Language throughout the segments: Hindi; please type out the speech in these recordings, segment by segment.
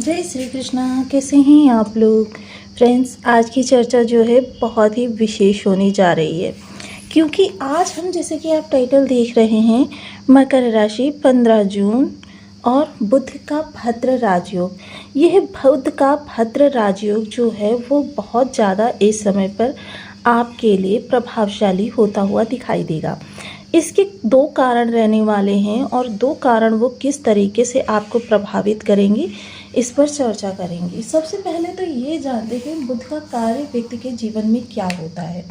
जय श्री कृष्णा। कैसे हैं आप लोग फ्रेंड्स। आज की चर्चा जो है बहुत ही विशेष होने जा रही है, क्योंकि आज हम जैसे कि आप टाइटल देख रहे हैं मकर राशि 15 जून और बुध का भद्र राजयोग। यह बुध का भद्र राजयोग जो है वो बहुत ज़्यादा इस समय पर आपके लिए प्रभावशाली होता हुआ दिखाई देगा। इसके दो कारण रहने वाले हैं और दो कारण वो किस तरीके से आपको प्रभावित करेंगे इस पर चर्चा करेंगे। सबसे पहले तो ये जानते हैं बुध का कार्य व्यक्ति के जीवन में क्या होता है।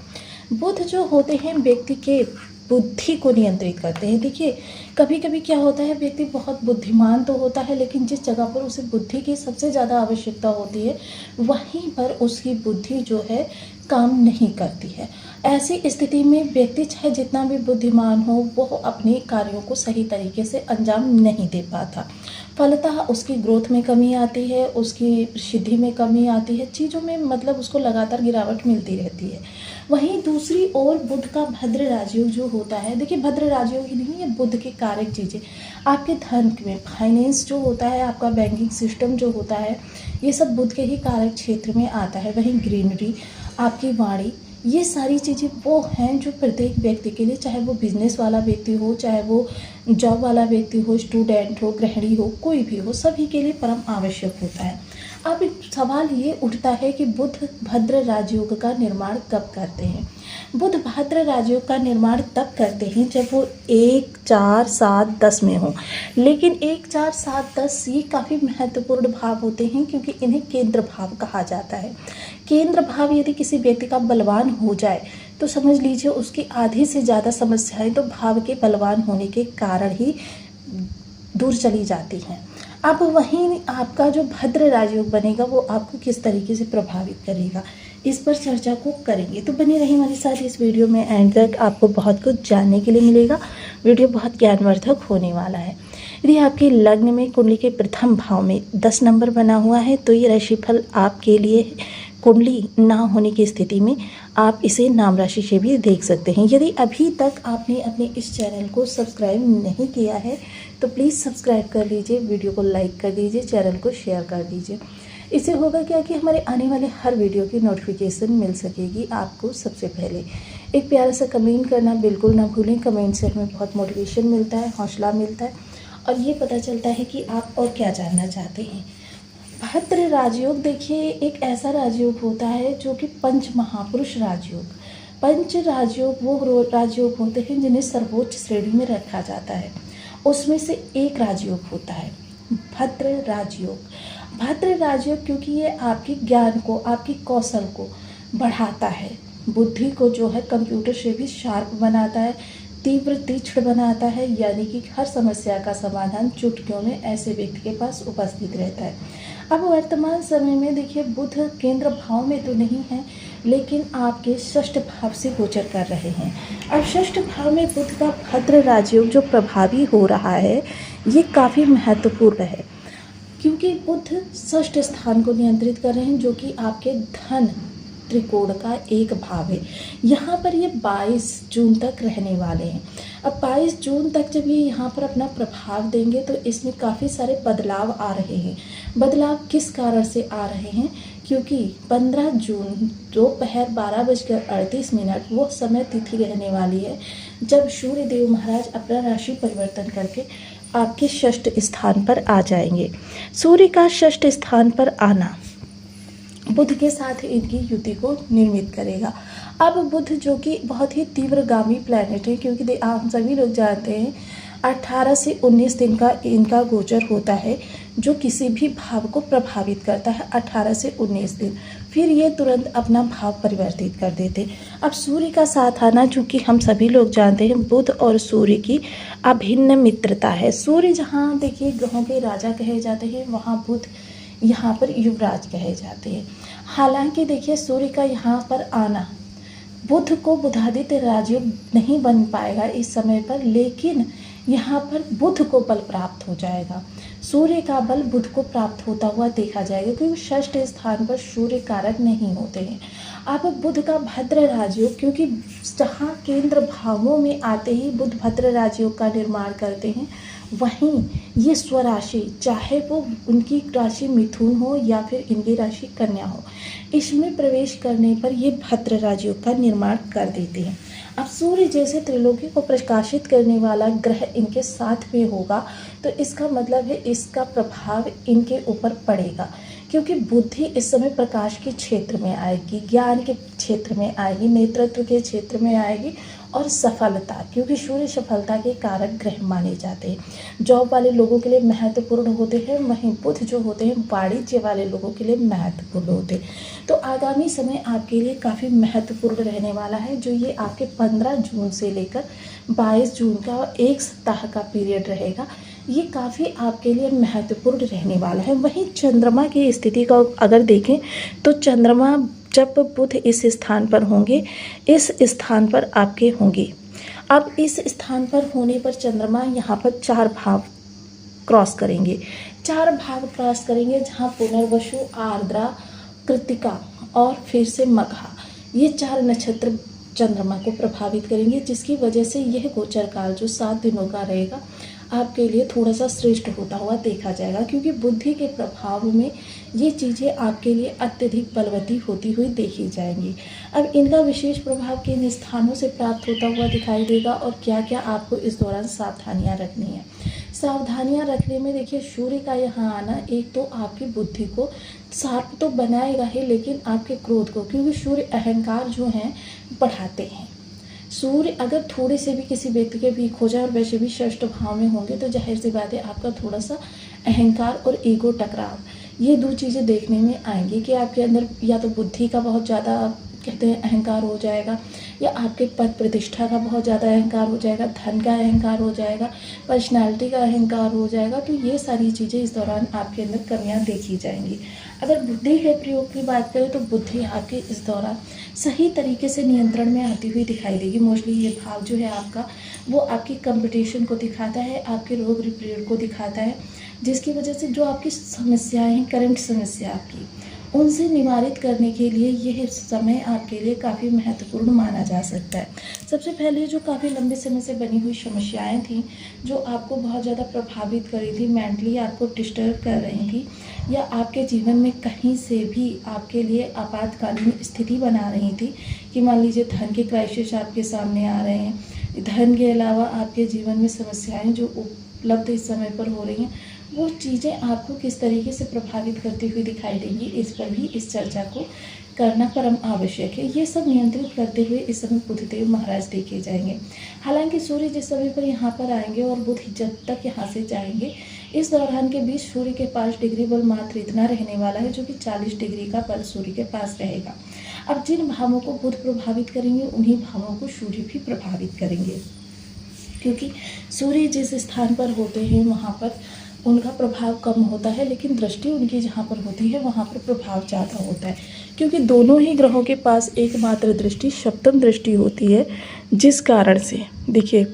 बुध जो होते हैं व्यक्ति के बुद्धि को नियंत्रित करते हैं। देखिए कभी कभी क्या होता है, व्यक्ति बहुत बुद्धिमान तो होता है लेकिन जिस जगह पर उसे बुद्धि की सबसे ज़्यादा आवश्यकता होती है वहीं पर उसकी बुद्धि जो है काम नहीं करती है। ऐसी स्थिति में व्यक्ति चाहे जितना भी बुद्धिमान हो वो अपने कार्यों को सही तरीके से अंजाम नहीं दे पाता। फलतः उसकी ग्रोथ में कमी आती है, उसकी सिद्धि में कमी आती है, चीज़ों में मतलब उसको लगातार गिरावट मिलती रहती है। वहीं दूसरी ओर बुध का भद्र राजयोग जो होता है, देखिए भद्र राजयोग ही नहीं, ये बुध के कारक चीज़ें आपके धन में फाइनेंस जो होता है, आपका बैंकिंग सिस्टम जो होता है, ये सब बुध के ही कारक क्षेत्र में आता है। वहीं ग्रीनरी, आपकी वाणी, ये सारी चीज़ें वो हैं जो प्रत्येक व्यक्ति के लिए, चाहे वो बिजनेस वाला व्यक्ति हो, चाहे वो जॉब वाला व्यक्ति हो, स्टूडेंट हो, गृहिणी हो, कोई भी हो, सभी के लिए परम आवश्यक होता है। अब एक सवाल ये उठता है कि बुध भद्र राजयोग का निर्माण कब करते हैं। बुध भद्र राजयोग का निर्माण तब करते हैं जब वो 1, 4, 7, 10 में हो। लेकिन 1, 4, 7, 10 ये काफ़ी महत्वपूर्ण भाव होते हैं क्योंकि इन्हें केंद्र भाव कहा जाता है। केंद्र भाव यदि किसी व्यक्ति का बलवान हो जाए तो समझ लीजिए उसकी आधी से ज़्यादा समस्याएं तो भाव के बलवान होने के कारण ही दूर चली जाती हैं। अब वहीं आपका जो भद्र राजयोग बनेगा वो आपको किस तरीके से प्रभावित करेगा, इस पर चर्चा को करेंगे। तो बने रहिए हमारे साथ इस वीडियो में, एंड तक आपको बहुत कुछ जानने के लिए मिलेगा। वीडियो बहुत ज्ञानवर्धक होने वाला है। यदि आपके लग्न में कुंडली के प्रथम भाव में 10 नंबर बना हुआ है तो ये राशिफल आपके लिए कुंडली ना होने की स्थिति में आप इसे नाम राशि से भी देख सकते हैं। यदि अभी तक आपने अपने इस चैनल को सब्सक्राइब नहीं किया है तो प्लीज़ सब्सक्राइब कर लीजिए, वीडियो को लाइक कर दीजिए, चैनल को शेयर कर दीजिए। इससे होगा क्या कि हमारे आने वाले हर वीडियो की नोटिफिकेशन मिल सकेगी आपको सबसे पहले। एक प्यारा सा कमेंट करना बिल्कुल ना भूलें। कमेंट से हमें बहुत मोटिवेशन मिलता है, हौसला मिलता है और ये पता चलता है कि आप और क्या जानना चाहते हैं। भद्र राजयोग देखिए एक ऐसा राजयोग होता है जो कि पंच महापुरुष राजयोग, पंच राजयोग वो राजयोग होते हैं जिन्हें सर्वोच्च श्रेणी में रखा जाता है। उसमें से एक राजयोग होता है भद्र राजयोग। भद्र राजयोग क्योंकि ये आपके ज्ञान को, आपकी कौशल को बढ़ाता है, बुद्धि को जो है कंप्यूटर से भी शार्प बनाता है, तीक्ष्ण बनाता है, यानी कि हर समस्या का समाधान चुटकियों में ऐसे व्यक्ति के पास उपस्थित रहता है। अब वर्तमान समय में देखिए बुध केंद्र भाव में तो नहीं है लेकिन आपके षष्ठ भाव से गोचर कर रहे हैं। अब षष्ठ भाव में बुध का भद्र राजयोग जो प्रभावी हो रहा है ये काफ़ी महत्वपूर्ण है क्योंकि बुध षष्ठ स्थान को नियंत्रित कर रहे हैं जो कि आपके धन त्रिकोण का एक भाव है। यहाँ पर ये 22 जून तक रहने वाले हैं। अब 22 जून तक जब ये यहाँ पर अपना प्रभाव देंगे तो इसमें काफ़ी सारे बदलाव आ रहे हैं। बदलाव किस कारण से आ रहे हैं, क्योंकि 15 जून दोपहर 12:38 वो समय तिथि रहने वाली है जब सूर्य देव महाराज अपना राशि परिवर्तन करके आपके षष्ठ स्थान पर आ जाएंगे। सूर्य का षष्ठ स्थान पर आना बुध के साथ इनकी युति को निर्मित करेगा। अब बुध जो कि बहुत ही तीव्रगामी प्लैनेट है क्योंकि आप सभी लोग जानते हैं 18 से 19 दिन का इनका गोचर होता है जो किसी भी भाव को प्रभावित करता है। 18 से 19 दिन फिर ये तुरंत अपना भाव परिवर्तित कर देते। अब सूर्य का साथ आना, चूँकि हम सभी लोग जानते हैं बुध और सूर्य की अभिन्न मित्रता है। सूर्य जहाँ देखिए ग्रहों के राजा कहे जाते हैं वहाँ बुध यहाँ पर युवराज कहे जाते हैं। हालांकि देखिए सूर्य का यहाँ पर आना बुध को बुधादित्य राजयोग नहीं बन पाएगा इस समय पर, लेकिन यहाँ पर बुध को बल प्राप्त हो जाएगा। सूर्य का बल बुध को प्राप्त होता हुआ देखा जाएगा क्योंकि षष्ठ स्थान पर सूर्य कारक नहीं होते हैं। अब बुध का भद्र राजयोग क्योंकि जहाँ केंद्र भावों में आते ही बुध भद्र राजयोग का निर्माण करते हैं वहीं ये स्वराशि, चाहे वो उनकी राशि मिथुन हो या फिर इनकी राशि कन्या हो, इसमें प्रवेश करने पर ये भद्र राजयोग का निर्माण कर देते हैं। अब सूर्य जैसे त्रिलोकी को प्रकाशित करने वाला ग्रह इनके साथ में होगा, तो इसका मतलब है इसका प्रभाव इनके ऊपर पड़ेगा, क्योंकि बुद्धि इस समय प्रकाश के क्षेत्र में आएगी, ज्ञान के क्षेत्र में आएगी, नेतृत्व के क्षेत्र में आएगी, और सफलता, क्योंकि सूर्य सफलता के कारक ग्रह माने जाते हैं। जॉब वाले लोगों के लिए महत्वपूर्ण होते हैं, वहीं बुध जो होते हैं वाणिज्य वाले लोगों के लिए महत्वपूर्ण होते हैं। तो आगामी समय आपके लिए काफ़ी महत्वपूर्ण रहने वाला है, जो ये आपके 15 जून से लेकर 22 जून का 1 सप्ताह का पीरियड रहेगा। ये काफ़ी आपके लिए महत्वपूर्ण रहने वाला है। वहीं चंद्रमा की स्थिति का अगर देखें तो चंद्रमा जब बुध इस स्थान पर होंगे, इस स्थान पर आपके होंगे। अब इस स्थान पर होने पर चंद्रमा यहाँ पर 4 भाव क्रॉस करेंगे। 4 भाव क्रॉस करेंगे, जहाँ पुनर्वसु, आर्द्रा, कृत्तिका और फिर से मघा, ये 4 नक्षत्र चंद्रमा को प्रभावित करेंगे, जिसकी वजह से यह गोचर काल जो 7 दिनों का रहेगा आपके लिए थोड़ा सा श्रेष्ठ होता हुआ देखा जाएगा, क्योंकि बुद्धि के प्रभाव में ये चीज़ें आपके लिए अत्यधिक बलवती होती हुई देखी जाएंगी। अब इनका विशेष प्रभाव किन स्थानों से प्राप्त होता हुआ दिखाई देगा और क्या क्या आपको इस दौरान सावधानियां रखनी है। सावधानियां रखने में देखिए, सूर्य का यहाँ आना एक तो आपकी बुद्धि को शार्प तो बनाएगा ही, लेकिन आपके क्रोध को, क्योंकि सूर्य अहंकार जो हैं बढ़ाते हैं। सूर्य अगर थोड़े से भी किसी व्यक्ति के वीक हो जाए और वैसे भी षष्ठ भाव में होंगे, तो जाहिर सी बात है आपका थोड़ा सा अहंकार और ईगो टकराव, ये 2 चीज़ें देखने में आएंगी कि आपके अंदर या तो बुद्धि का बहुत ज़्यादा कहते हैं अहंकार हो जाएगा, या आपके पद प्रतिष्ठा का बहुत ज़्यादा अहंकार हो जाएगा, धन का अहंकार हो जाएगा, पर्सनालिटी का अहंकार हो जाएगा। तो ये सारी चीज़ें इस दौरान आपके अंदर कमियां देखी जाएंगी। अगर बुद्धि के प्रयोग की बात करें तो बुद्धि आपके इस दौरान सही तरीके से नियंत्रण में आती हुई दिखाई देगी। मोस्टली ये भाव जो है आपका, वो आपकी कंपटीशन को दिखाता है, आपके रोग रिपेयर को दिखाता है, जिसकी वजह से जो आपकी समस्याएं हैं, करंट समस्या आपकी, उनसे निवारित करने के लिए यह समय आपके लिए काफ़ी महत्वपूर्ण माना जा सकता है। सबसे पहले जो काफ़ी लंबे समय से बनी हुई समस्याएं थी, जो आपको बहुत ज़्यादा प्रभावित कर रही थी, मेंटली आपको डिस्टर्ब कर रही थी, या आपके जीवन में कहीं से भी आपके लिए आपातकालीन स्थिति बना रही थी, कि मान लीजिए धन के क्राइसिस आपके सामने आ रहे हैं, धन के अलावा आपके जीवन में समस्याएँ जो उपलब्ध इस समय पर हो रही हैं, वो चीज़ें आपको किस तरीके से प्रभावित करती हुई दिखाई देंगी, इस पर भी इस चर्चा को करना परम आवश्यक है। ये सब नियंत्रित करते हुए इस समय बुधदेव महाराज देखे जाएंगे। हालांकि सूर्य जिस समय पर यहाँ पर आएंगे और बुध जब तक यहाँ से जाएंगे, इस दौरान के बीच सूर्य के 5 डिग्री बल मात्र इतना रहने वाला है, जो कि 40 डिग्री का बल सूर्य के पास रहेगा। अब जिन भावों को बुध प्रभावित करेंगे, उन्हीं भावों को सूर्य भी प्रभावित करेंगे, क्योंकि सूर्य जिस स्थान पर होते हैं वहाँ पर उनका प्रभाव कम होता है, लेकिन दृष्टि उनकी जहाँ पर होती है वहाँ पर प्रभाव ज़्यादा होता है, क्योंकि दोनों ही ग्रहों के पास एकमात्र दृष्टि सप्तम दृष्टि होती है, जिस कारण से देखिए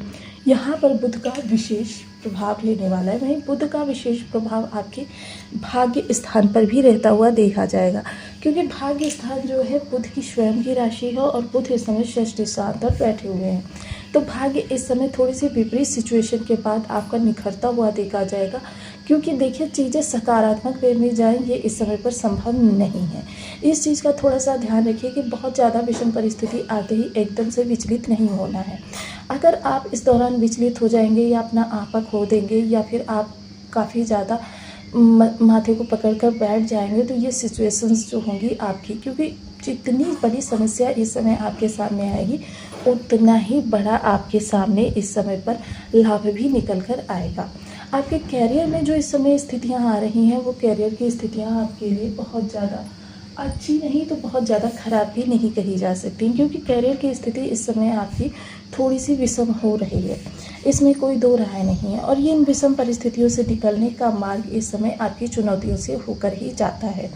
यहाँ पर बुध का विशेष प्रभाव लेने वाला है। वहीं बुध का विशेष प्रभाव आपके भाग्य स्थान पर भी रहता हुआ देखा जाएगा, क्योंकि भाग्य स्थान जो है बुध की स्वयं की राशि है और बुध इस समय षष्ठ स्थान पर बैठे हुए हैं। तो भाग्य इस समय थोड़ी सी विपरीत सिचुएशन के बाद आपका निखरता हुआ देखा जाएगा, क्योंकि देखिए चीज़ें सकारात्मक वे में जाएँ, ये इस समय पर संभव नहीं है। इस चीज़ का थोड़ा सा ध्यान रखिए कि बहुत ज़्यादा विषम परिस्थिति आते ही एकदम से विचलित नहीं होना है। अगर आप इस दौरान विचलित हो जाएंगे या अपना आपा खो देंगे, या फिर आप काफ़ी ज़्यादा माथे को पकड़कर बैठ जाएंगे, तो ये सिचुएशंस जो होंगी आपकी, क्योंकि जितनी बड़ी समस्या इस समय आपके सामने आएगी, उतना ही बड़ा आपके सामने इस समय पर लाभ भी निकल कर आएगा। आपके कैरियर में जो इस समय स्थितियां आ रही हैं, वो कैरियर की स्थितियां आपके लिए बहुत ज़्यादा अच्छी नहीं तो बहुत ज़्यादा खराब भी नहीं कही जा सकती, क्योंकि कैरियर की स्थिति इस समय आपकी थोड़ी सी विषम हो रही है, इसमें कोई दो राय नहीं है। और ये इन विषम परिस्थितियों से निकलने का मार्ग इस समय आपकी चुनौतियों से होकर ही जाता है।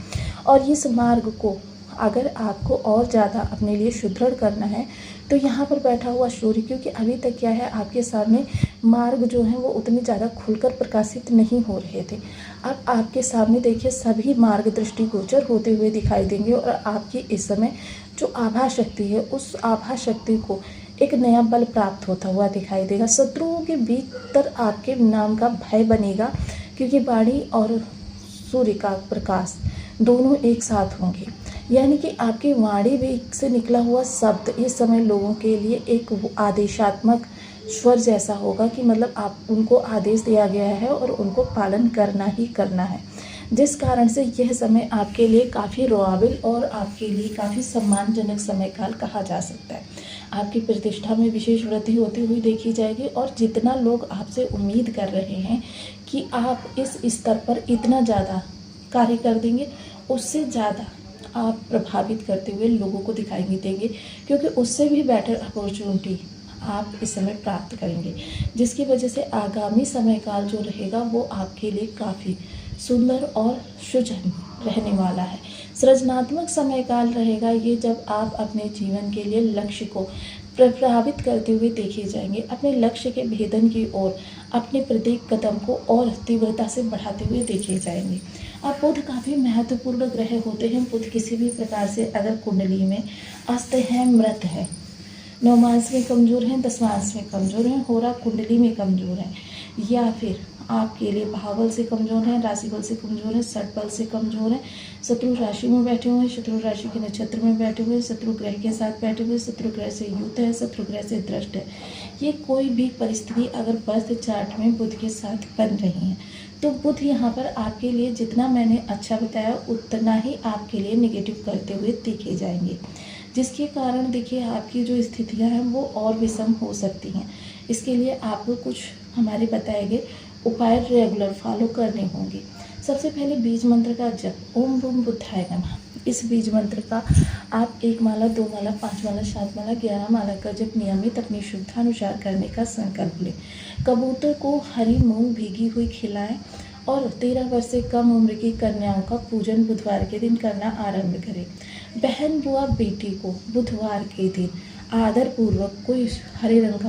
और इस मार्ग को अगर आपको और ज़्यादा अपने लिए सुदृढ़ करना है, तो यहाँ पर बैठा हुआ सूर्य, क्योंकि अभी तक क्या है आपके सामने मार्ग जो हैं वो उतने ज़्यादा खुलकर प्रकाशित नहीं हो रहे थे। अब आपके सामने देखिए सभी मार्ग दृष्टिगोचर होते हुए दिखाई देंगे, और आपकी इस समय जो आभा शक्ति है, उस आभा शक्ति को एक नया बल प्राप्त होता हुआ दिखाई देगा। शत्रुओं के भीतर आपके नाम का भय बनेगा, क्योंकि वाणी और सूर्य का प्रकाश दोनों एक साथ होंगे। यानी कि आपकी वाणी भी से निकला हुआ शब्द इस समय लोगों के लिए एक आदेशात्मक स्वर जैसा होगा, कि मतलब आप उनको आदेश दिया गया है और उनको पालन करना ही करना है। जिस कारण से यह समय आपके लिए काफ़ी रोआबिल और आपके लिए काफ़ी सम्मानजनक समय काल कहा जा सकता है। आपकी प्रतिष्ठा में विशेष वृद्धि होती हुई देखी जाएगी, और जितना लोग आपसे उम्मीद कर रहे हैं कि आप इस स्तर पर इतना ज़्यादा कार्य कर देंगे, उससे ज़्यादा आप प्रभावित करते हुए लोगों को दिखाई देंगे, क्योंकि उससे भी बेटर अपॉर्चुनिटी आप इस समय प्राप्त करेंगे, जिसकी वजह से आगामी समय काल जो रहेगा वो आपके लिए काफ़ी सुंदर और सुजन रहने वाला है। सृजनात्मक समय काल रहेगा ये, जब आप अपने जीवन के लिए लक्ष्य को प्रभावित करते हुए देखे जाएंगे, अपने लक्ष्य के भेदन की ओर अपने प्रत्येक कदम को और तीव्रता से बढ़ाते हुए देखे जाएंगे। अब बुध काफ़ी महत्वपूर्ण ग्रह होते हैं। बुध किसी भी प्रकार से अगर कुंडली में अस्त है, मृत है, नवमांश में कमज़ोर हैं, दशमांश में कमज़ोर हैं, होरा कुंडली में कमज़ोर हैं, या फिर आपके लिए भावबल से कमज़ोर हैं, राशि बल से कमज़ोर हैं, षट बल से कमज़ोर हैं, शत्रु राशि में बैठे हुए हैं, शत्रु राशि के नक्षत्र में बैठे हुए हैं, शत्रु ग्रह के साथ बैठे हुए, शत्रु ग्रह से युक्त है, शत्रु ग्रह से दृष्ट है, ये कोई भी परिस्थिति अगर बर्थ चार्ट में बुध के साथ बन रही है, तो बुध यहाँ पर आपके लिए जितना मैंने अच्छा बताया उतना ही आपके लिए नेगेटिव करते हुए देखे जाएंगे, जिसके कारण देखिए आपकी जो स्थितियाँ हैं वो और विषम हो सकती हैं। इसके लिए आपको कुछ हमारे बताए गए उपाय रेगुलर फॉलो करने होंगे। सबसे पहले बीज मंत्र का जप, ओम बूम बुद्धाय नमः। इस बीज मंत्र का आप 1 माला, 2 माला, 5 माला, 7 माला, 11 माला का जप नियमित अपनी शुद्धानुसार करने का संकल्प लें। कबूतर को हरी मूंग भीगी हुई खिलाएं, और 13 वर्ष से कम उम्र की कन्याओं का पूजन बुधवार के दिन करना आरंभ करें। बहन बुआ बेटी को बुधवार के दिन आदर पूर्वक कोई हरे रंग का